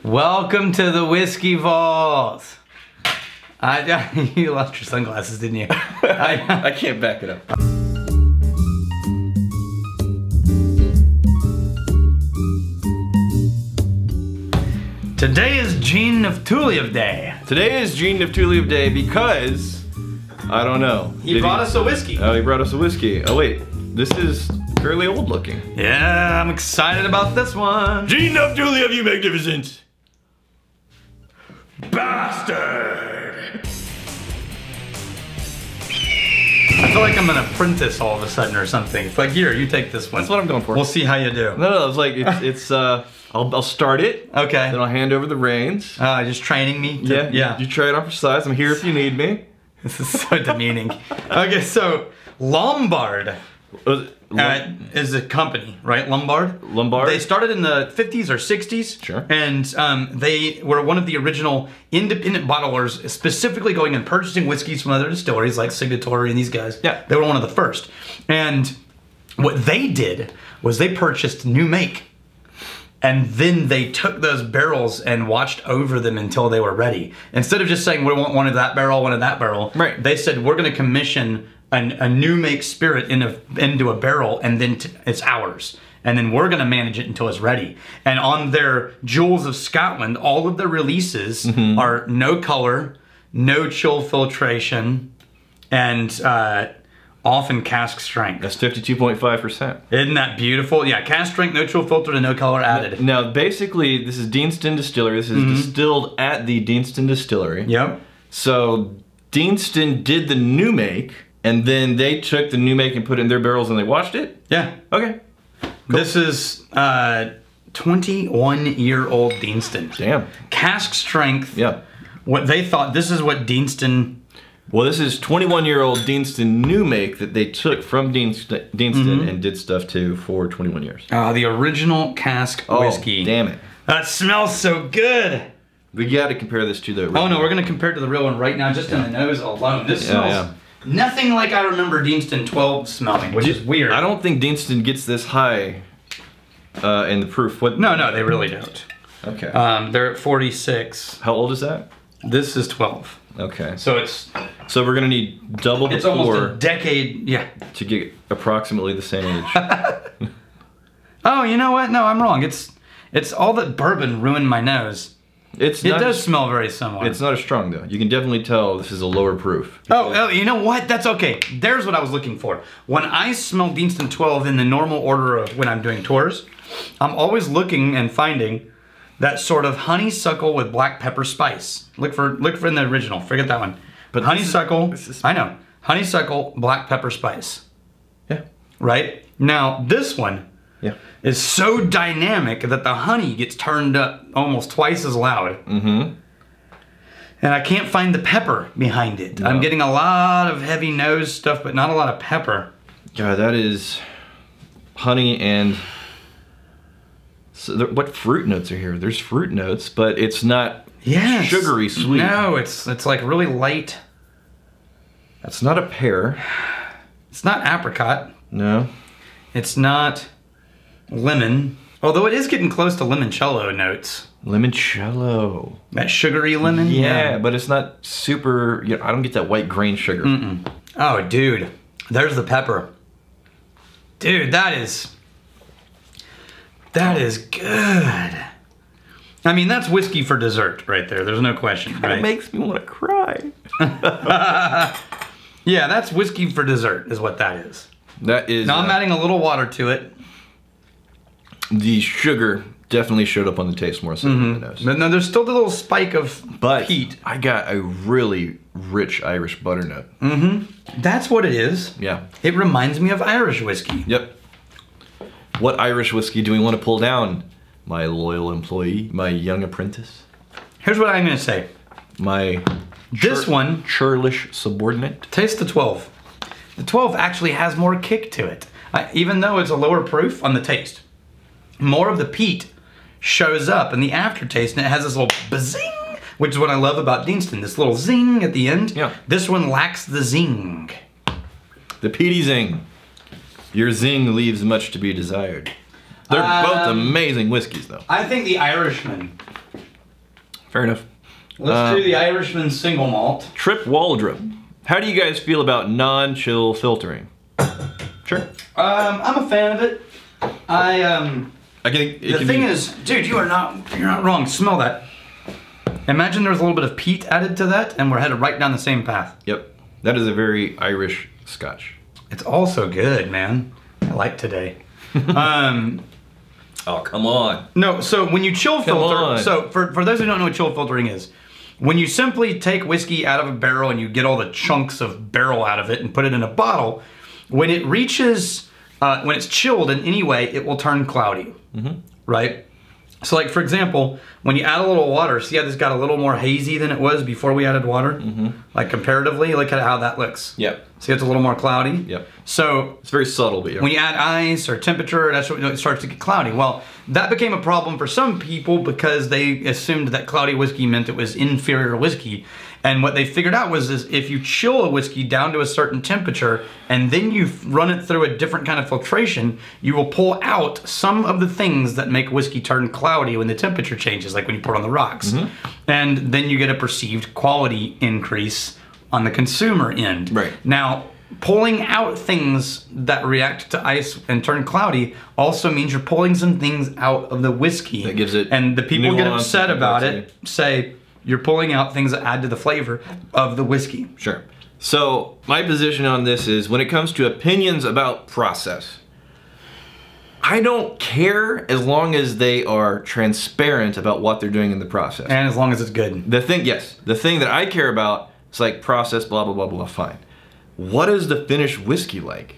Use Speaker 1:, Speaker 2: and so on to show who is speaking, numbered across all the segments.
Speaker 1: Welcome to the Whiskey Vault. You lost your sunglasses, didn't you?
Speaker 2: I can't back it up.
Speaker 1: Today is Jean of Tuliev Day.
Speaker 2: Today is Jean of Tuliev Day because, I don't know.
Speaker 1: He brought us a whiskey.
Speaker 2: Oh, he brought us a whiskey. Oh wait, this is fairly old looking.
Speaker 1: Yeah, I'm excited about this one.
Speaker 2: Jean of Tuliev, you magnificent bastard!
Speaker 1: I feel like I'm an apprentice all of a sudden or something. It's like, here, you take this one.
Speaker 2: That's what I'm going for.
Speaker 1: We'll see how you do.
Speaker 2: No, it's like, I'll start it.
Speaker 1: Okay.
Speaker 2: Then I'll hand over the reins.
Speaker 1: Just training me?
Speaker 2: Yeah. You try it on for size. I'm here if you need me.
Speaker 1: This is so demeaning. Okay, so Lombard is a company, right? Lombard?
Speaker 2: Lombard.
Speaker 1: They started in the 50s or 60s.
Speaker 2: Sure.
Speaker 1: And they were one of the original independent bottlers, specifically going and purchasing whiskeys from other distilleries like Signatory and these guys.
Speaker 2: Yeah.
Speaker 1: They were one of the first. And what they did was they purchased new make. And then they took those barrels and watched over them until they were ready. Instead of just saying, we want one of that barrel, one of that barrel,
Speaker 2: right.
Speaker 1: They said, we're gonna commission a new make spirit into a barrel, and then it's ours. And then we're gonna manage it until it's ready. And on their Jewels of Scotland, all of the releases are no color, no chill filtration, and often cask strength.
Speaker 2: That's 52.5%.
Speaker 1: Isn't that beautiful? Yeah, cask strength, no chill filter, and no color added.
Speaker 2: Now, basically, this is Deanston Distillery. This is distilled at the Deanston Distillery.
Speaker 1: Yep.
Speaker 2: So, Deanston did the new make, and then they took the new make and put it in their barrels and they washed it?
Speaker 1: Yeah.
Speaker 2: Okay. Cool.
Speaker 1: This is 21-year-old Deanston.
Speaker 2: Damn.
Speaker 1: Cask strength.
Speaker 2: Yeah.
Speaker 1: What they thought, this is what Deanston...
Speaker 2: Well, this is 21-year-old Deanston new make that they took from Deanston and did stuff to for 21 years.
Speaker 1: The original cask whiskey.
Speaker 2: Oh, damn it.
Speaker 1: That smells so good.
Speaker 2: We got to compare this to the original.
Speaker 1: Oh no, we're going to compare it to the real one right now, just in the nose alone. This smells nothing like I remember Deanston 12 smelling, which is weird.
Speaker 2: I don't think Deanston gets this high in the proof. What?
Speaker 1: No, they really don't.
Speaker 2: Okay.
Speaker 1: They're at 46.
Speaker 2: How old is that?
Speaker 1: This is 12.
Speaker 2: Okay.
Speaker 1: So
Speaker 2: we're gonna need double the
Speaker 1: It's almost a decade,
Speaker 2: to get approximately the same age.
Speaker 1: Oh, you know what? No, I'm wrong. It's all that bourbon ruined my nose. It does smell very similar.
Speaker 2: It's not as strong though. You can definitely tell this is a lower proof.
Speaker 1: Oh, you know what? That's okay. There's what I was looking for. When I smell Deanston 12 in the normal order of when I'm doing tours, I'm always looking and finding that sort of honeysuckle with black pepper spice. Look for in the original. Forget that one. But honeysuckle. I know. Honeysuckle, black pepper spice.
Speaker 2: Yeah.
Speaker 1: Right? Now, this one is so dynamic that the honey gets turned up almost twice as loud. And I can't find the pepper behind it. No. I'm getting a lot of heavy nose stuff, but not a lot of pepper.
Speaker 2: Yeah, that is honey and... So what fruit notes are here? There's fruit notes, but it's not sugary sweet.
Speaker 1: No, it's like really light.
Speaker 2: That's not a pear.
Speaker 1: It's not apricot.
Speaker 2: No.
Speaker 1: It's not lemon. Although it is getting close to limoncello notes.
Speaker 2: Limoncello.
Speaker 1: That sugary lemon?
Speaker 2: Yeah, but it's not super, I don't get that white grain sugar.
Speaker 1: Oh, dude. There's the pepper. Dude, that is good. I mean, that's whiskey for dessert right there. There's no question, right?
Speaker 2: It makes me want to cry.
Speaker 1: Yeah, that's whiskey for dessert is what that is.
Speaker 2: That is...
Speaker 1: Now I'm adding a little water to it.
Speaker 2: The sugar definitely showed up on the taste more so than the nose.
Speaker 1: But no, there's still the little spike of peat.
Speaker 2: I got a really rich Irish butternut.
Speaker 1: That's what it is.
Speaker 2: Yeah.
Speaker 1: It reminds me of Irish whiskey.
Speaker 2: Yep. What Irish whiskey do we want to pull down? My loyal employee, my young apprentice.
Speaker 1: Here's what I'm going to say.
Speaker 2: My churlish subordinate.
Speaker 1: Taste the 12. The 12 actually has more kick to it. Even though it's a lower proof on the taste. More of the peat shows up in the aftertaste, and it has this little bazing, which is what I love about Deanston. This little zing at the end.
Speaker 2: Yeah.
Speaker 1: This one lacks the zing.
Speaker 2: The peaty zing. Your zing leaves much to be desired. They're both amazing whiskeys, though.
Speaker 1: I think the Irishman.
Speaker 2: Fair enough.
Speaker 1: Let's do the Irishman Single Malt.
Speaker 2: Trip Waldrop. How do you guys feel about non-chill filtering? Sure.
Speaker 1: I'm a fan of it. The thing is, dude, you're not wrong. Smell that. Imagine there's a little bit of peat added to that, and we're headed right down the same path.
Speaker 2: Yep. That is a very Irish Scotch.
Speaker 1: It's also good, man. I like today.
Speaker 2: Oh, come on.
Speaker 1: No, so when you chill filter, so for those who don't know what chill filtering is, when you simply take whiskey out of a barrel and you get all the chunks of barrel out of it and put it in a bottle, when it reaches, when it's chilled in any way, it will turn cloudy, right? So like, for example, when you add a little water, see how this got a little more hazy than it was before we added water? Like comparatively, look at how that looks.
Speaker 2: Yep.
Speaker 1: See, it's a little more cloudy?
Speaker 2: Yep.
Speaker 1: So
Speaker 2: it's very subtle, but yeah.
Speaker 1: When you add ice or temperature, that's when it starts to get cloudy. Well, that became a problem for some people because they assumed that cloudy whiskey meant it was inferior whiskey. And what they figured out was if you chill a whiskey down to a certain temperature and then you run it through a different kind of filtration, you will pull out some of the things that make whiskey turn cloudy when the temperature changes, like when you pour it on the rocks. And then you get a perceived quality increase on the consumer end.
Speaker 2: Right.
Speaker 1: Now, pulling out things that react to ice and turn cloudy also means you're pulling some things out of the whiskey.
Speaker 2: That gives it
Speaker 1: and the people get upset about it, say, you're pulling out things that add to the flavor of the whiskey.
Speaker 2: Sure. So my position on this is when it comes to opinions about process, I don't care as long as they are transparent about what they're doing in the process.
Speaker 1: And as long as it's good.
Speaker 2: The thing that I care about is like process, blah, blah, blah, blah, fine. What is the finished whiskey like?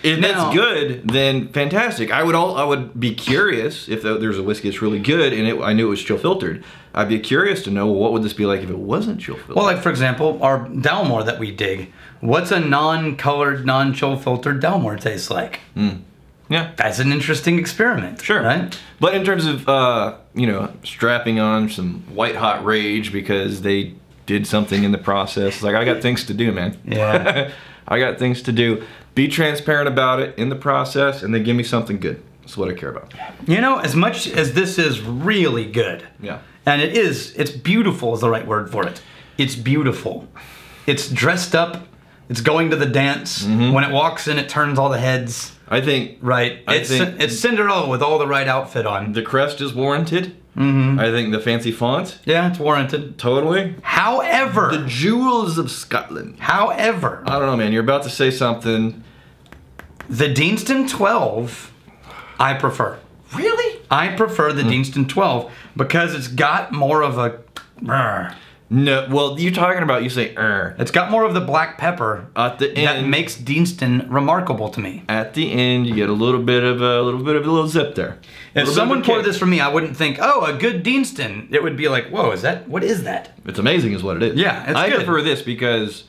Speaker 2: If that's good, then fantastic. I would be curious if there's a whiskey that's really good and I knew it was chill filtered. I'd be curious to know what would this be like if it wasn't chill filtered.
Speaker 1: Well, like for example, our Dalmore that we dig. What's a non-colored, non-chill filtered Dalmore taste like?
Speaker 2: Yeah,
Speaker 1: that's an interesting experiment.
Speaker 2: Sure,
Speaker 1: right?
Speaker 2: But in terms of you know, strapping on some white hot rage because they did something in the process, like I got things to do, man.
Speaker 1: Yeah,
Speaker 2: I got things to do. Be transparent about it in the process, and then give me something good. That's what I care about.
Speaker 1: You know, as much as this is really good,
Speaker 2: yeah,
Speaker 1: and it's beautiful is the right word for it. It's beautiful. It's dressed up. It's going to the dance. When it walks in, it turns all the heads.
Speaker 2: I think,
Speaker 1: right. It's Cinderella with all the right outfit on.
Speaker 2: The crest is warranted. I think the fancy font.
Speaker 1: Yeah, it's warranted.
Speaker 2: Totally.
Speaker 1: However,
Speaker 2: the jewels of Scotland.
Speaker 1: However,
Speaker 2: I don't know, man. You're about to say something.
Speaker 1: The Deanston 12, I prefer.
Speaker 2: Really?
Speaker 1: I prefer the Deanston 12 because it's got more of a.
Speaker 2: No, well, you're talking about, you say,
Speaker 1: It's got more of the black pepper
Speaker 2: at the end
Speaker 1: that makes Deanston remarkable to me.
Speaker 2: At the end, you get a little bit of a little zip there.
Speaker 1: If someone poured this for me, I wouldn't think, oh, a good Deanston. It would be like, whoa, what is that?
Speaker 2: It's amazing is what it is.
Speaker 1: Yeah, it's
Speaker 2: good. I
Speaker 1: prefer
Speaker 2: prefer this because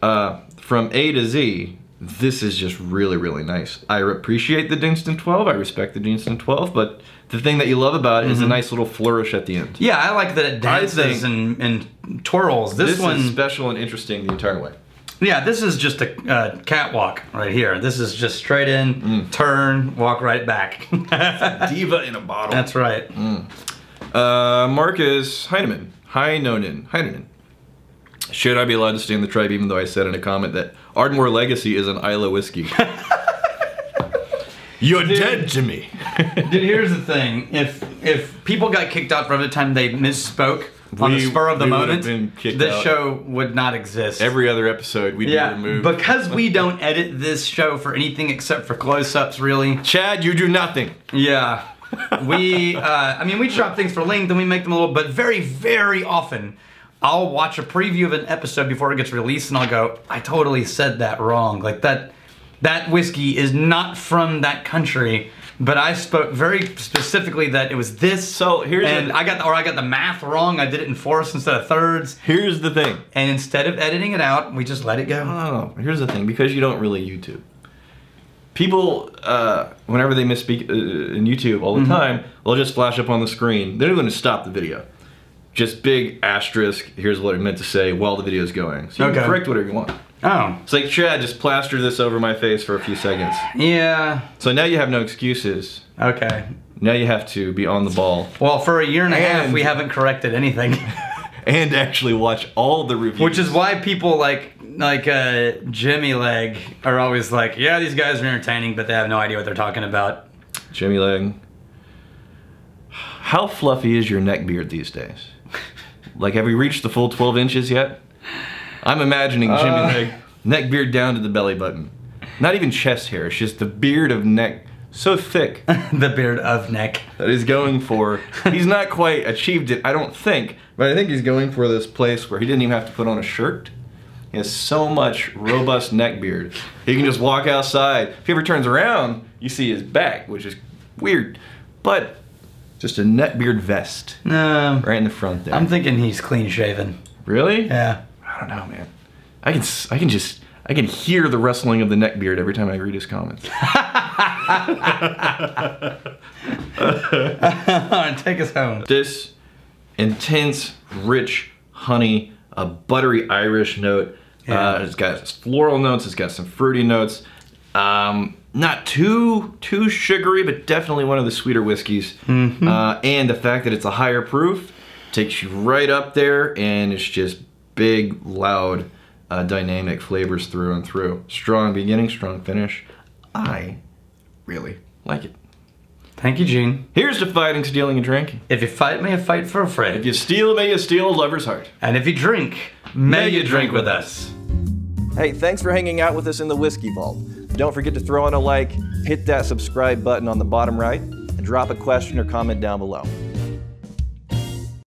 Speaker 2: from A to Z, this is just really, really nice. I appreciate the Deanston 12. I respect the Deanston 12, but the thing that you love about it is a nice little flourish at the end.
Speaker 1: Yeah, I like that it dances and twirls. This one
Speaker 2: is special and interesting the entire way.
Speaker 1: Yeah, this is just a catwalk right here. This is just straight in, turn, walk right back.
Speaker 2: Diva in a bottle.
Speaker 1: That's right.
Speaker 2: Marcus Heinonen. Should I be allowed to stay in the tribe even though I said in a comment that Ardmore Legacy is an Isla whiskey? You're dead to me.
Speaker 1: Dude, here's the thing. If people got kicked out for every time they misspoke on the spur of the moment, this show would not exist.
Speaker 2: Every other episode we'd be removed.
Speaker 1: Because we don't edit this show for anything except for close-ups, really.
Speaker 2: Chad, you do nothing.
Speaker 1: Yeah. We, I mean, we chop things for length and we make them a little, but very, very often I'll watch a preview of an episode before it gets released and I'll go, I totally said that wrong. Like that whiskey is not from that country, but I spoke very specifically that it was this.
Speaker 2: So here's
Speaker 1: I got the math wrong. I did it in fourths instead of thirds.
Speaker 2: Here's the thing.
Speaker 1: And instead of editing it out, we just let it go.
Speaker 2: No. Here's the thing. Because you don't really YouTube. People, whenever they misspeak in YouTube all the time, they'll just flash up on the screen. They're going to stop the video. Just big asterisk, here's what it meant to say while the video's going. So you can correct whatever you want.
Speaker 1: Oh.
Speaker 2: It's like, Chad, just plaster this over my face for a few seconds.
Speaker 1: Yeah.
Speaker 2: So now you have no excuses.
Speaker 1: Okay.
Speaker 2: Now you have to be on the ball.
Speaker 1: Well, for a year and a half, we haven't corrected anything.
Speaker 2: And actually watch all the reviews.
Speaker 1: Which is why people like Jimmy Leg are always like, yeah, these guys are entertaining, but they have no idea what they're talking about.
Speaker 2: Jimmy Leg. How fluffy is your neck beard these days? Like, have we reached the full 12 inches yet? I'm imagining Jimmy Leg, neck beard down to the belly button. Not even chest hair, it's just the beard of neck so thick.
Speaker 1: The beard of neck.
Speaker 2: That he's going for. He's not quite achieved it, I don't think, but I think he's going for this place where he didn't even have to put on a shirt. He has so much robust neck beard. He can just walk outside. If he ever turns around, you see his back, which is weird. But just a neck beard vest. Right in the front there.
Speaker 1: I'm thinking he's clean shaven.
Speaker 2: Really?
Speaker 1: Yeah.
Speaker 2: I don't know, man. I can hear the rustling of the neck beard every time I read his comments.
Speaker 1: Take us home.
Speaker 2: This intense, rich honey, a buttery Irish note.
Speaker 1: Yeah.
Speaker 2: It's got floral notes. It's got some fruity notes. Not too sugary, but definitely one of the sweeter whiskeys.
Speaker 1: Mm-hmm.
Speaker 2: And the fact that it's a higher proof takes you right up there, and it's just big, loud, dynamic flavors through and through. Strong beginning, strong finish. I really like it.
Speaker 1: Thank you, Gene.
Speaker 2: Here's to fighting, stealing, and drinking.
Speaker 1: If you fight, may you fight for a friend.
Speaker 2: If you steal, may you steal a lover's heart.
Speaker 1: And if you drink, may you drink with us.
Speaker 2: Hey, thanks for hanging out with us in the Whiskey Vault. Don't forget to throw in a like, hit that subscribe button on the bottom right, and drop a question or comment down below.